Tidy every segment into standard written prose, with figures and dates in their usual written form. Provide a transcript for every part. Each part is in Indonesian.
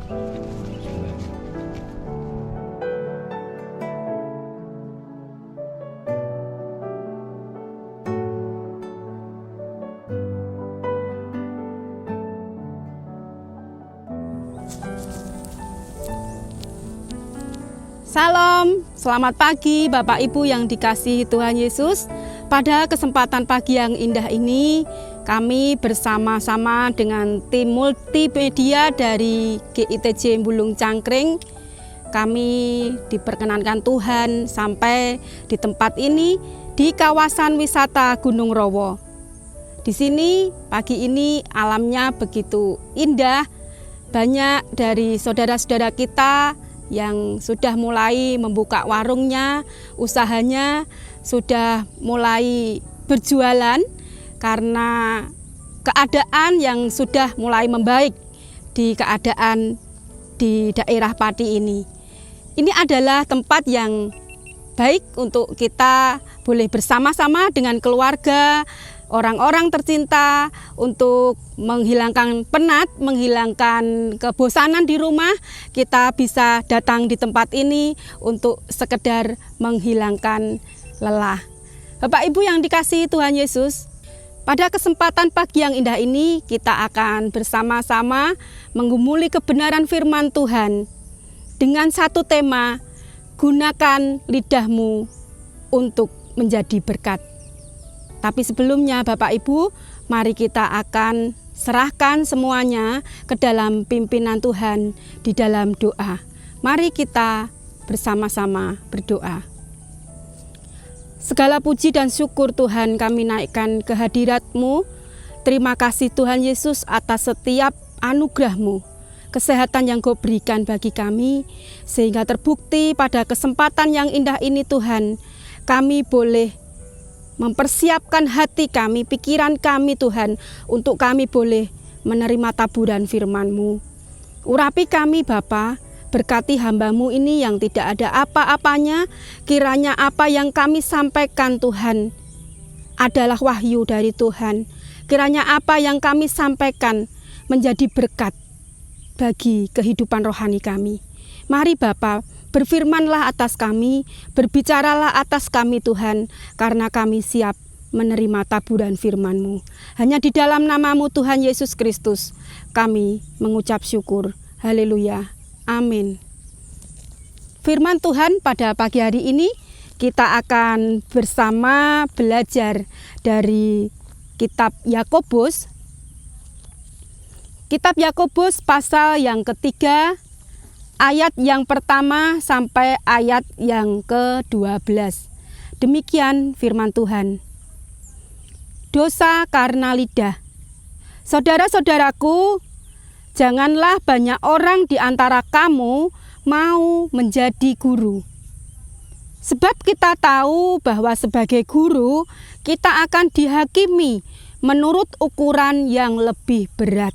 Salam, selamat pagi Bapak Ibu yang dikasihi Tuhan Yesus. Pada kesempatan pagi yang indah ini, kami bersama-sama dengan tim multimedia dari GITJ Bulung Cangkring. Kami diperkenankan Tuhan sampai di tempat ini di kawasan wisata Gunung Rowo. Di sini pagi ini alamnya begitu indah. Banyak dari saudara-saudara kita yang sudah mulai membuka warungnya, usahanya sudah mulai berjualan karena keadaan yang sudah mulai membaik di keadaan di daerah Pati ini. Ini adalah tempat yang baik untuk kita boleh bersama-sama dengan keluarga, orang-orang tercinta untuk menghilangkan penat, menghilangkan kebosanan di rumah. Kita bisa datang di tempat ini untuk sekedar menghilangkan lelah. Bapak Ibu yang dikasihi Tuhan Yesus, pada kesempatan pagi yang indah ini kita akan bersama-sama menggumuli kebenaran firman Tuhan dengan satu tema, gunakan lidahmu untuk menjadi berkat. Tapi sebelumnya Bapak Ibu, mari kita akan serahkan semuanya ke dalam pimpinan Tuhan di dalam doa. Mari kita bersama-sama berdoa. Segala puji dan syukur Tuhan kami naikkan ke hadirat-Mu. Terima kasih Tuhan Yesus atas setiap anugerah-Mu, kesehatan yang Kau berikan bagi kami, sehingga terbukti pada kesempatan yang indah ini Tuhan, kami boleh mempersiapkan hati kami, pikiran kami Tuhan, untuk kami boleh menerima taburan firman-Mu. Urapi kami Bapa, berkati hamba-Mu ini yang tidak ada apa-apanya, kiranya apa yang kami sampaikan Tuhan adalah wahyu dari Tuhan. Kiranya apa yang kami sampaikan menjadi berkat bagi kehidupan rohani kami. Mari Bapa, berfirmanlah atas kami, berbicaralah atas kami Tuhan, karena kami siap menerima taburan firman-Mu. Hanya di dalam nama-Mu Tuhan Yesus Kristus, kami mengucap syukur. Haleluya. Amin. Firman Tuhan pada pagi hari ini, kita akan bersama belajar dari kitab Yakobus. Kitab Yakobus pasal yang ketiga, ayat yang pertama sampai ayat yang ke-12. Demikian firman Tuhan. Dosa karena lidah. Saudara-saudaraku, janganlah banyak orang di antara kamu mau menjadi guru. Sebab kita tahu bahwa sebagai guru, kita akan dihakimi menurut ukuran yang lebih berat.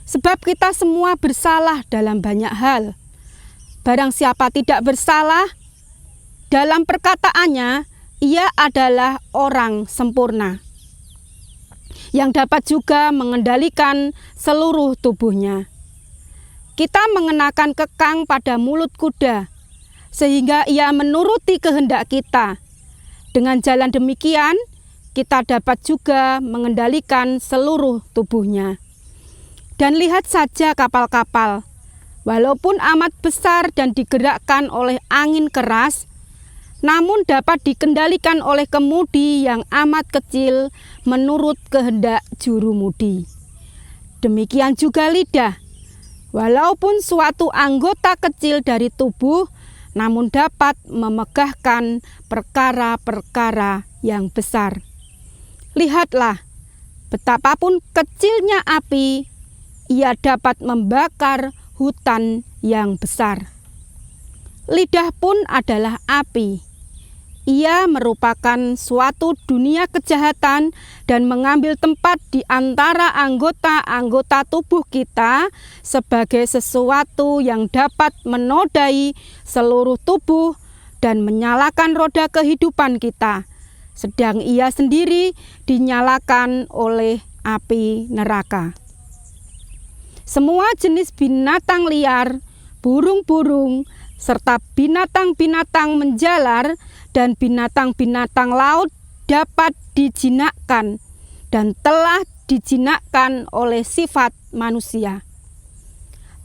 Sebab kita semua bersalah dalam banyak hal. Barang siapa tidak bersalah, dalam perkataannya, ia adalah orang sempurna, yang dapat juga mengendalikan seluruh tubuhnya. Kita mengenakan kekang pada mulut kuda, sehingga ia menuruti kehendak kita. Dengan jalan demikian, kita dapat juga mengendalikan seluruh tubuhnya. Dan lihat saja kapal-kapal, walaupun amat besar dan digerakkan oleh angin keras, namun dapat dikendalikan oleh kemudi yang amat kecil menurut kehendak jurumudi. Demikian juga lidah, walaupun suatu anggota kecil dari tubuh, namun dapat memegahkan perkara-perkara yang besar. Lihatlah, betapapun kecilnya api, ia dapat membakar hutan yang besar. Lidah pun adalah api. Ia merupakan suatu dunia kejahatan dan mengambil tempat di antara anggota-anggota tubuh kita sebagai sesuatu yang dapat menodai seluruh tubuh dan menyalakan roda kehidupan kita, sedang ia sendiri dinyalakan oleh api neraka. semua jenis binatang liar, burung-burung, serta binatang-binatang menjalar dan binatang-binatang laut dapat dijinakkan dan telah dijinakkan oleh sifat manusia.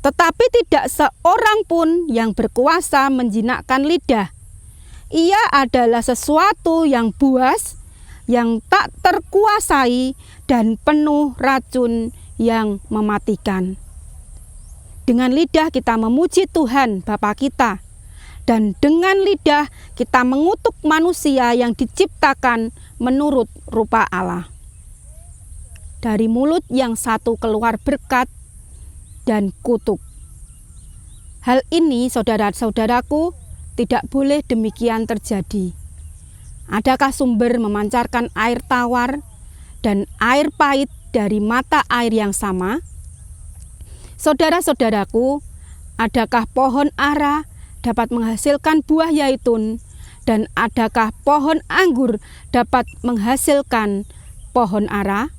Tetapi tidak seorang pun yang berkuasa menjinakkan lidah. Ia adalah sesuatu yang buas, yang tak terkuasai dan penuh racun yang mematikan. Dengan lidah kita memuji Tuhan Bapa kita, dan dengan lidah kita mengutuk manusia yang diciptakan menurut rupa Allah. Dari mulut yang satu keluar berkat dan kutuk. Hal ini, saudara-saudaraku, tidak boleh demikian terjadi. Adakah sumber memancarkan air tawar dan air pahit dari mata air yang sama? Saudara-saudaraku, adakah pohon ara dapat menghasilkan buah zaitun, dan adakah pohon anggur dapat menghasilkan pohon ara?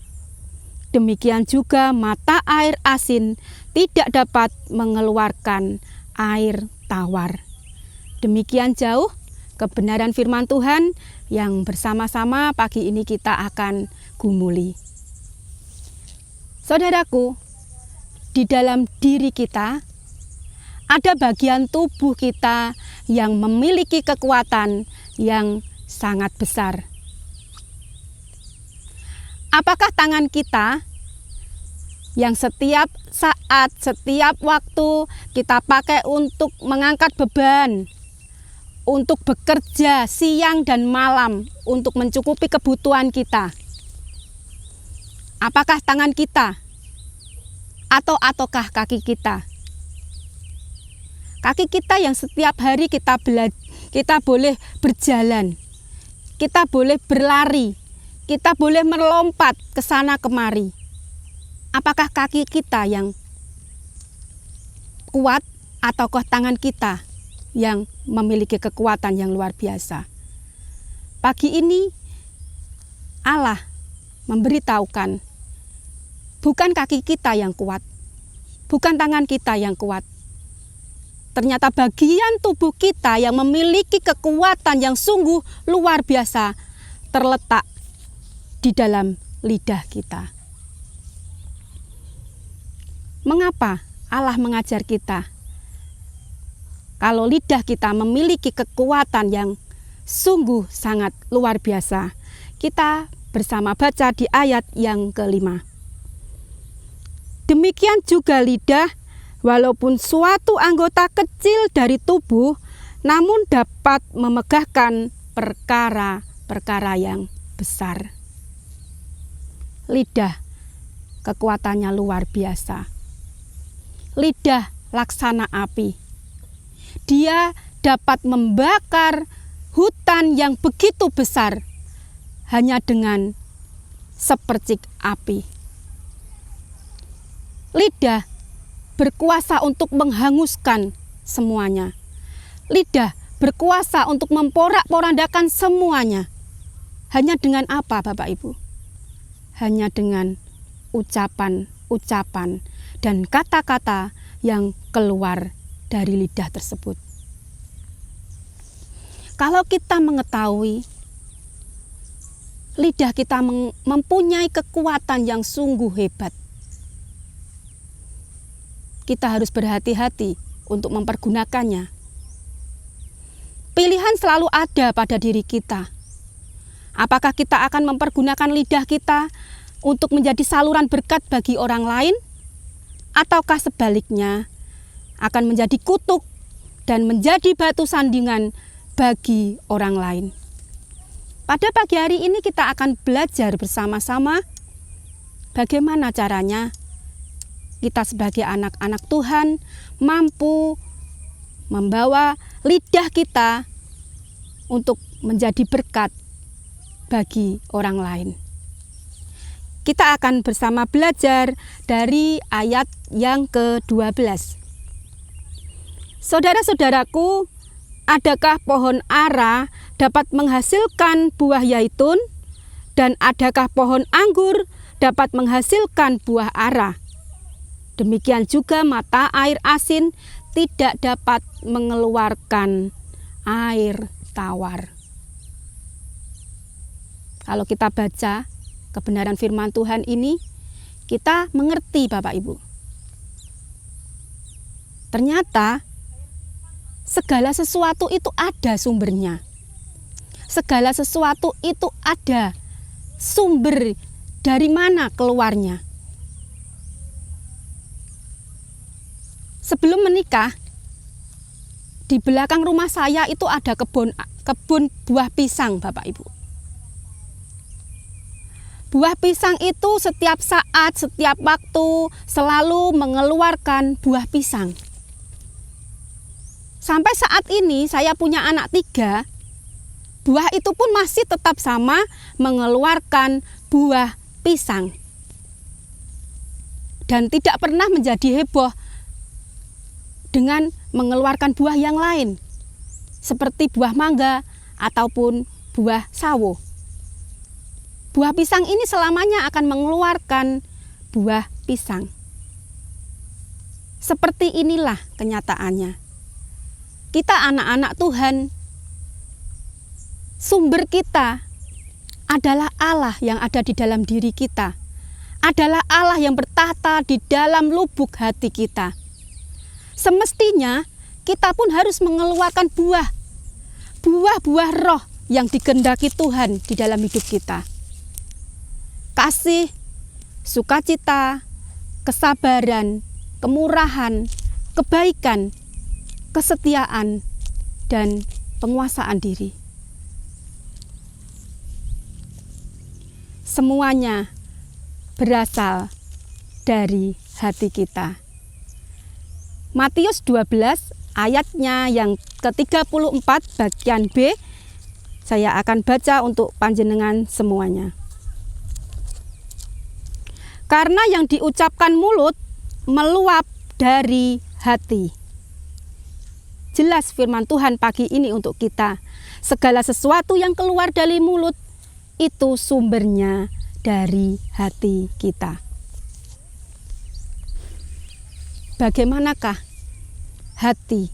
Demikian juga mata air asin tidak dapat mengeluarkan air tawar. Demikian jauh kebenaran firman Tuhan yang bersama-sama pagi ini kita akan gumuli. Saudaraku, di dalam diri kita ada bagian tubuh kita yang memiliki kekuatan yang sangat besar. Apakah tangan kita yang setiap saat, setiap waktu kita pakai untuk mengangkat beban, untuk bekerja siang dan malam, untuk mencukupi kebutuhan kita? Apakah tangan kita? Ataukah kaki kita? Kaki kita yang setiap hari kita boleh berjalan, kita boleh berlari, kita boleh melompat ke sana kemari. Apakah kaki kita yang kuat ataukah tangan kita yang memiliki kekuatan yang luar biasa? Pagi ini Allah memberitahukan, bukan kaki kita yang kuat, bukan tangan kita yang kuat. Ternyata bagian tubuh kita yang memiliki kekuatan yang sungguh luar biasa terletak di dalam lidah kita. Mengapa Allah mengajar kita? Kalau lidah kita memiliki kekuatan yang sungguh sangat luar biasa. Kita bersama baca di ayat yang ke-5. Demikian juga lidah, walaupun suatu anggota kecil dari tubuh, namun dapat memegahkan perkara-perkara yang besar. Lidah kekuatannya luar biasa. Lidah laksana api. Dia dapat membakar hutan yang begitu besar hanya dengan sepercik api. Lidah berkuasa untuk menghanguskan semuanya. Lidah berkuasa untuk memporak-porandakan semuanya. Hanya dengan apa, Bapak Ibu? Hanya dengan ucapan-ucapan dan kata-kata yang keluar dari lidah tersebut. Kalau kita mengetahui lidah kita mempunyai kekuatan yang sungguh hebat, kita harus berhati-hati untuk mempergunakannya. Pilihan selalu ada pada diri kita. Apakah kita akan mempergunakan lidah kita untuk menjadi saluran berkat bagi orang lain? Ataukah sebaliknya akan menjadi kutuk dan menjadi batu sandungan bagi orang lain? Pada pagi hari ini kita akan belajar bersama-sama bagaimana caranya kita sebagai anak-anak Tuhan mampu membawa lidah kita untuk menjadi berkat bagi orang lain. Kita akan bersama belajar dari ayat yang ke-12. Saudara-saudaraku, adakah pohon ara dapat menghasilkan buah zaitun, dan adakah pohon anggur dapat menghasilkan buah ara? Demikian juga mata air asin tidak dapat mengeluarkan air tawar. Kalau kita baca kebenaran firman Tuhan ini, kita mengerti Bapak Ibu. Ternyata segala sesuatu itu ada sumbernya. Segala sesuatu itu ada sumber dari mana keluarnya. Sebelum menikah, di belakang rumah saya itu ada kebun buah pisang, Bapak Ibu. Buah pisang itu setiap saat, setiap waktu selalu mengeluarkan buah pisang. Sampai saat ini saya punya anak 3, buah itu pun masih tetap sama mengeluarkan buah pisang. Dan tidak pernah menjadi heboh dengan mengeluarkan buah yang lain, seperti buah mangga ataupun buah sawo. Buah pisang ini selamanya akan mengeluarkan buah pisang. Seperti inilah kenyataannya. Kita anak-anak Tuhan, sumber kita adalah Allah yang ada di dalam diri kita, adalah Allah yang bertahta di dalam lubuk hati kita. Semestinya kita pun harus mengeluarkan buah-buah roh yang dikehendaki Tuhan di dalam hidup kita. Kasih, sukacita, kesabaran, kemurahan, kebaikan, kesetiaan, dan penguasaan diri. Semuanya berasal dari hati kita. Matius 12 ayatnya yang ke-34 bagian B, saya akan baca untuk panjenengan semuanya. Karena yang diucapkan mulut meluap dari hati. Jelas firman Tuhan pagi ini untuk kita. Segala sesuatu yang keluar dari mulut itu sumbernya dari hati kita. Bagaimanakah hati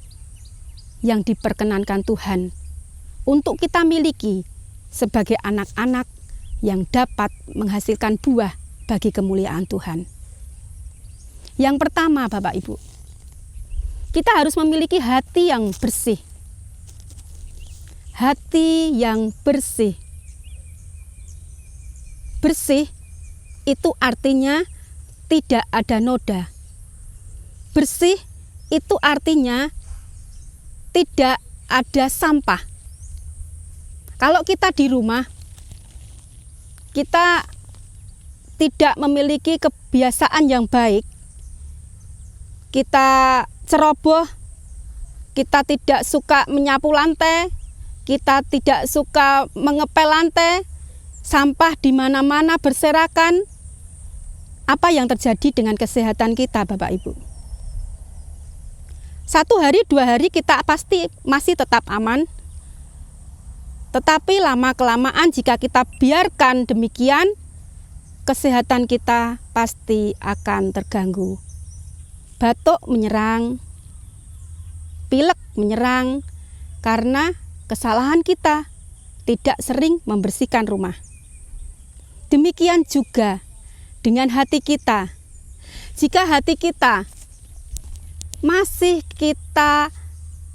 yang diperkenankan Tuhan untuk kita miliki sebagai anak-anak yang dapat menghasilkan buah bagi kemuliaan Tuhan? Yang pertama, Bapak Ibu, kita harus memiliki hati yang bersih. Hati yang bersih. Bersih itu artinya tidak ada noda. Bersih itu artinya tidak ada sampah. Kalau kita di rumah, kita tidak memiliki kebiasaan yang baik, kita ceroboh, kita tidak suka menyapu lantai, kita tidak suka mengepel lantai, sampah di mana-mana berserakan. Apa yang terjadi dengan kesehatan kita, Bapak Ibu? 1 hari, 2 hari kita pasti masih tetap aman. Tetapi lama-kelamaan jika kita biarkan demikian, kesehatan kita pasti akan terganggu. Batuk menyerang, pilek menyerang, karena kesalahan kita tidak sering membersihkan rumah. Demikian juga dengan hati kita. Jika hati kita masih kita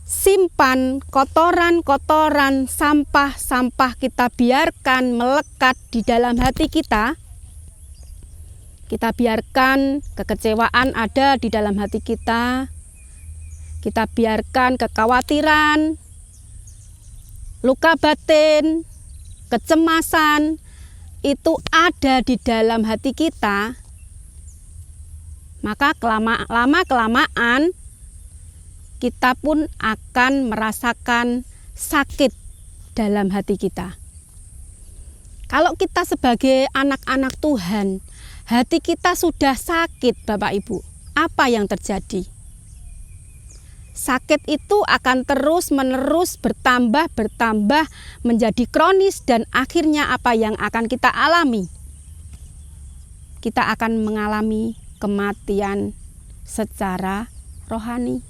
simpan kotoran-kotoran, sampah-sampah kita biarkan melekat di dalam hati kita biarkan kekecewaan ada di dalam hati kita biarkan kekhawatiran, luka batin, kecemasan itu ada di dalam hati kita, maka lama-kelamaan kita pun akan merasakan sakit dalam hati kita. Kalau kita sebagai anak-anak Tuhan, hati kita sudah sakit, Bapak Ibu, apa yang terjadi? Sakit itu akan terus-menerus bertambah menjadi kronis, dan akhirnya apa yang akan kita alami? Kita akan mengalami kematian secara rohani.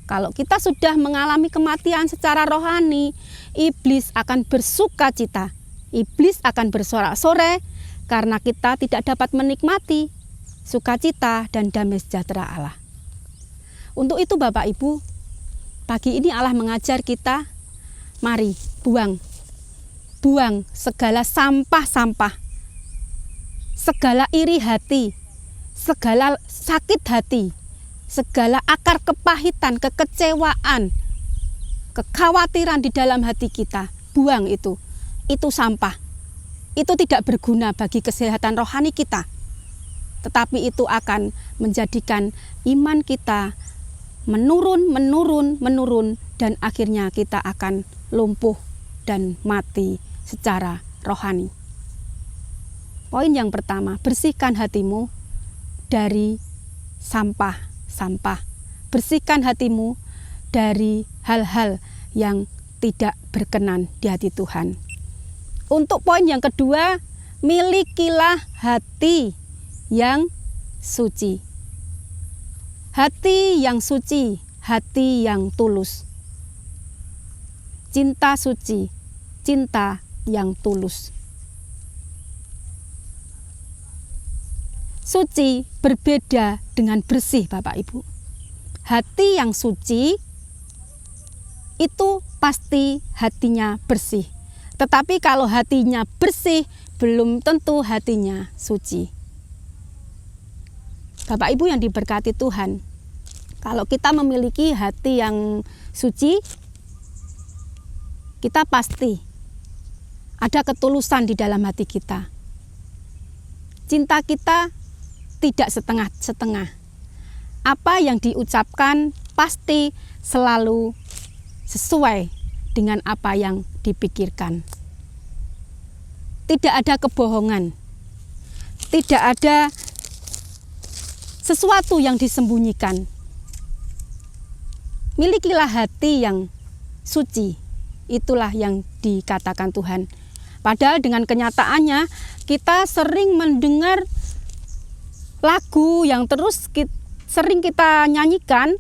Kalau kita sudah mengalami kematian secara rohani, iblis akan bersuka cita. Iblis akan bersorak-sorai karena kita tidak dapat menikmati sukacita dan damai sejahtera Allah. Untuk itu Bapak Ibu, pagi ini Allah mengajar kita, mari buang segala sampah-sampah, segala iri hati, segala sakit hati, segala akar kepahitan, kekecewaan, kekhawatiran di dalam hati kita. Buang itu sampah. Itu tidak berguna bagi kesehatan rohani kita. Tetapi itu akan menjadikan iman kita menurun dan akhirnya kita akan lumpuh dan mati secara rohani. Poin yang pertama, bersihkan hatimu dari sampah. Bersihkan hatimu dari hal-hal yang tidak berkenan di hati Tuhan. Untuk poin yang kedua, milikilah hati yang suci. Hati yang suci, hati yang tulus. Cinta suci, cinta yang tulus. Suci berbeda dengan bersih, Bapak Ibu. Hati yang suci itu pasti hatinya bersih. Tetapi kalau hatinya bersih, belum tentu hatinya suci. Bapak Ibu yang diberkati Tuhan, kalau kita memiliki hati yang suci, kita pasti ada ketulusan di dalam hati kita. Cinta kita tidak setengah-setengah. Apa yang diucapkan pasti selalu sesuai dengan apa yang dipikirkan. Tidak ada kebohongan. Tidak ada sesuatu yang disembunyikan. Milikilah hati yang suci. Itulah yang dikatakan Tuhan. Padahal dengan kenyataannya kita sering mendengar lagu yang sering kita nyanyikan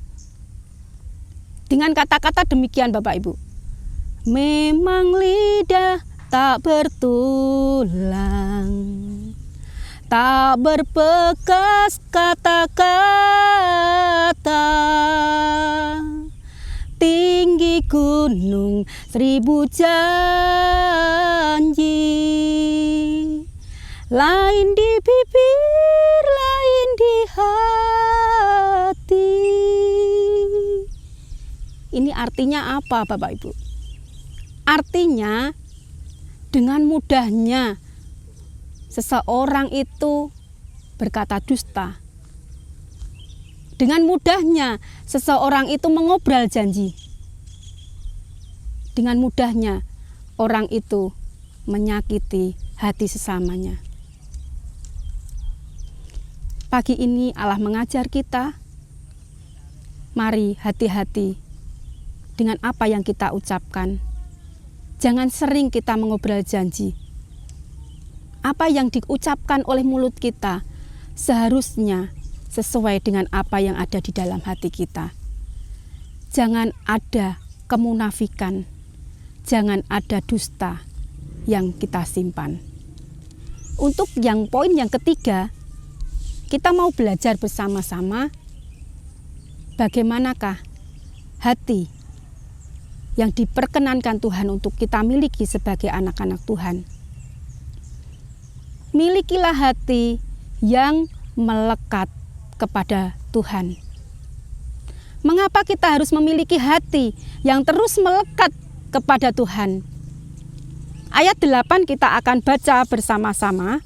dengan kata-kata demikian, Bapak Ibu. Memang lidah tak bertulang, tak berbekas kata-kata, tinggi gunung 1000 janji, lain di bibir, lain di hati. Ini artinya apa, Bapak Ibu? Artinya dengan mudahnya seseorang itu berkata dusta. Dengan mudahnya seseorang itu mengobrol janji. Dengan mudahnya orang itu menyakiti hati sesamanya. Pagi ini Allah mengajar kita, mari hati-hati dengan apa yang kita ucapkan. Jangan sering kita mengobrol janji. Apa yang diucapkan oleh mulut kita seharusnya sesuai dengan apa yang ada di dalam hati kita. Jangan ada kemunafikan, jangan ada dusta yang kita simpan. Untuk poin yang ketiga, kita mau belajar bersama-sama bagaimanakah hati yang diperkenankan Tuhan untuk kita miliki sebagai anak-anak Tuhan. Milikilah hati yang melekat kepada Tuhan. Mengapa kita harus memiliki hati yang terus melekat kepada Tuhan? Ayat 8 kita akan baca bersama-sama.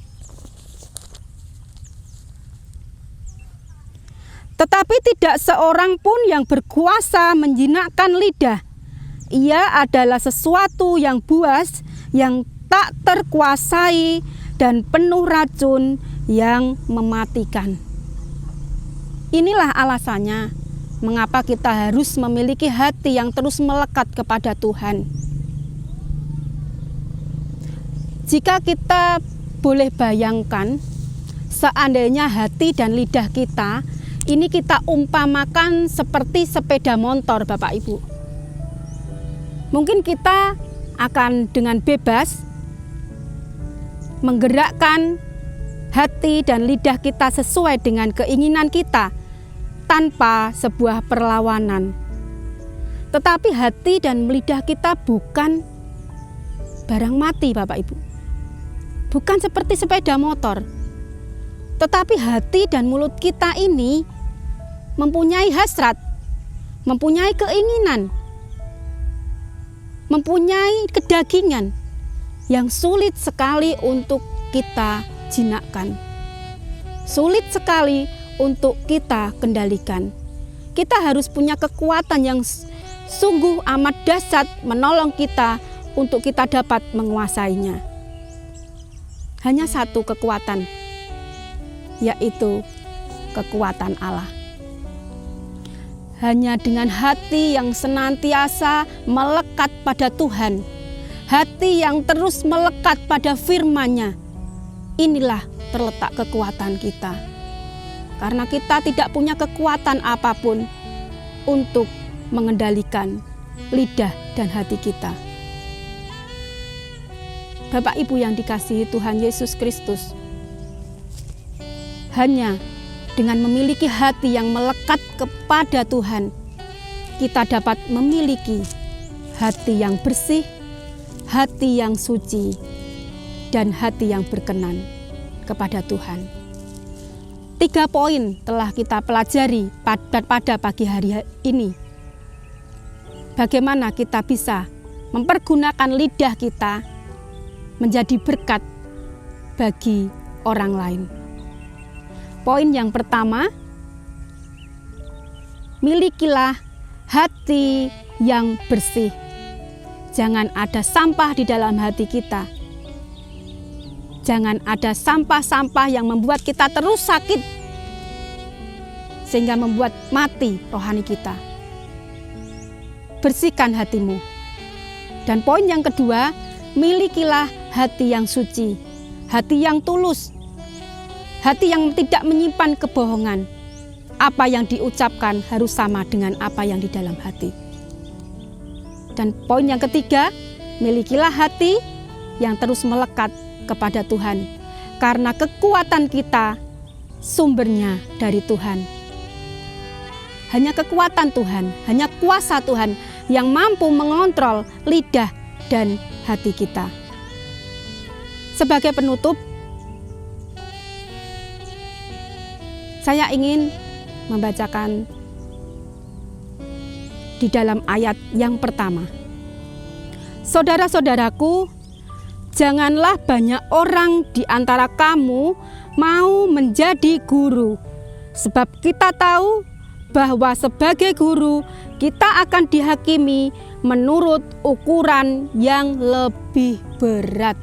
Tetapi tidak seorang pun yang berkuasa menjinakkan lidah. Ia adalah sesuatu yang buas, yang tak terkuasai, dan penuh racun yang mematikan. Inilah alasannya mengapa kita harus memiliki hati yang terus melekat kepada Tuhan. Jika kita boleh bayangkan, seandainya hati dan lidah kita ini kita umpamakan seperti sepeda motor, Bapak Ibu. Mungkin kita akan dengan bebas menggerakkan hati dan lidah kita sesuai dengan keinginan kita tanpa sebuah perlawanan. Tetapi hati dan lidah kita bukan barang mati, Bapak Ibu. Bukan seperti sepeda motor. Tetapi hati dan mulut kita ini mempunyai hasrat, mempunyai keinginan, mempunyai kedagingan yang sulit sekali untuk kita jinakkan. Sulit sekali untuk kita kendalikan. Kita harus punya kekuatan yang sungguh amat dahsyat menolong kita untuk kita dapat menguasainya. Hanya satu kekuatan, yaitu kekuatan Allah. Hanya dengan hati yang senantiasa melekat pada Tuhan, hati yang terus melekat pada firman-Nya, inilah terletak kekuatan kita. Karena kita tidak punya kekuatan apapun untuk mengendalikan lidah dan hati kita. Bapak Ibu yang dikasihi Tuhan Yesus Kristus, hanya dengan memiliki hati yang melekat kepada Tuhan, kita dapat memiliki hati yang bersih, hati yang suci, dan hati yang berkenan kepada Tuhan. 3 poin telah kita pelajari pada pagi hari ini. Bagaimana kita bisa mempergunakan lidah kita menjadi berkat bagi orang lain. Poin yang pertama, milikilah hati yang bersih. Jangan ada sampah di dalam hati kita. Jangan ada sampah-sampah yang membuat kita terus sakit, sehingga membuat mati rohani kita. Bersihkan hatimu. Dan poin yang kedua, milikilah hati yang suci, hati yang tulus, hati yang tidak menyimpan kebohongan. Apa yang diucapkan harus sama dengan apa yang di dalam hati. Dan poin yang ketiga, milikilah hati yang terus melekat kepada Tuhan, karena kekuatan kita sumbernya dari Tuhan. Hanya kekuatan Tuhan, hanya kuasa Tuhan yang mampu mengontrol lidah dan hati kita. Sebagai penutup, saya ingin membacakan di dalam ayat yang pertama. Saudara-saudaraku, janganlah banyak orang di antara kamu mau menjadi guru, sebab kita tahu bahwa sebagai guru kita akan dihakimi menurut ukuran yang lebih berat.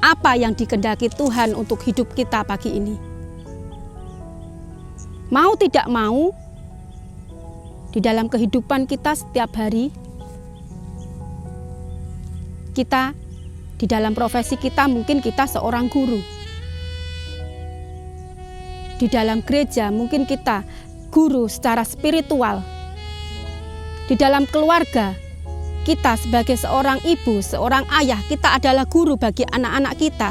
Apa yang dikehendaki Tuhan untuk hidup kita pagi ini? Mau tidak mau, di dalam kehidupan kita setiap hari, kita di dalam profesi kita mungkin kita seorang guru. Di dalam gereja mungkin kita guru secara spiritual. Di dalam keluarga kita sebagai seorang ibu, seorang ayah, kita adalah guru bagi anak-anak kita.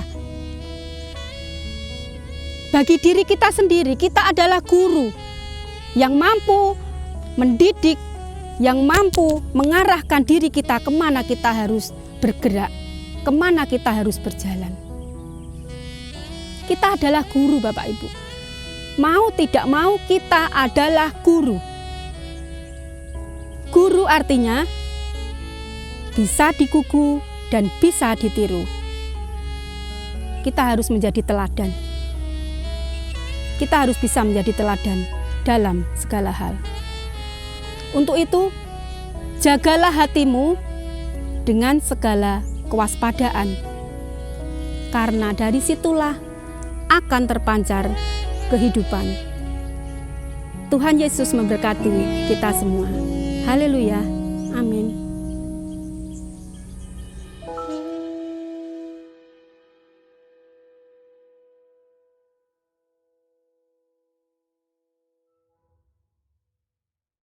Bagi diri kita sendiri, kita adalah guru yang mampu mendidik, yang mampu mengarahkan diri kita kemana kita harus bergerak, kemana kita harus berjalan. Kita adalah guru, Bapak Ibu. Mau tidak mau kita adalah guru. Guru artinya bisa dikuku dan bisa ditiru. Kita harus menjadi teladan. Kita harus bisa menjadi teladan dalam segala hal. Untuk itu, jagalah hatimu dengan segala kewaspadaan, karena dari situlah akan terpancar kehidupan. Tuhan Yesus memberkati kita semua. Haleluya. Amin.